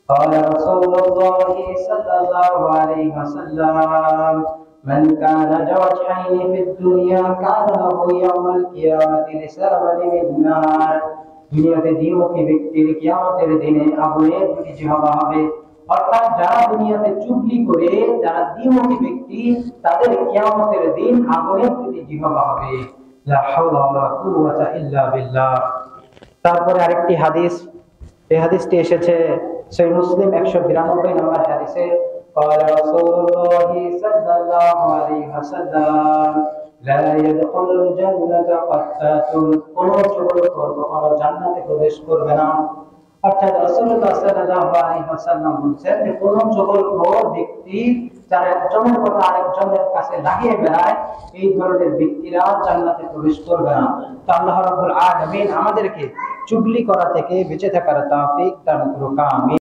قال رسول الله صلى الله عليه وسلم من كان ذا وجهين في الدنيا كان له يوم القيامة لسان من نار। দুনিয়াতে দ্বিমুখী ব্যক্তির কিয়ামতের দিনে আগুনের দুটি জিহ্বা হবে। অর্থাৎ যারা দুনিয়াতে চুগলি করে, যারা দ্বিমুখী ব্যক্তি, তাদের কিয়ামতের দিন আগুনের দুটি জিহ্বা হবে। লা হাওলা ওয়ালা কুওয়াতা ইল্লা বিল্লাহ। তারপরে আরেকটি হাদিস, এই হাদিসটি এসেছে সহিহ মুসলিম 192 নম্বর হাদিসে। قال رسول الله صلى الله عليه وسلم لا يدخل الجنة قتات। কোন চোরখোর কখনো জান্নাতে প্রবেশ করবে না। অর্থাৎ রাসূলুল্লাহ সাল্লাল্লাহু আলাইহি ওয়াসাল্লাম বলেছেন যে কোন চোরখোর ব্যক্তি যারা একজনের কথা আরেকজনের কাছে লাগিয়ে বেড়ায়, এই ধরনের ব্যক্তিরা জান্নাতে প্রবেশ করবে না। তো আল্লাহ রাব্বুল আলামিন আমাদেরকে চুগলি করা থেকে বেঁচে থাকার তৌফিক দান করুক। আমিন।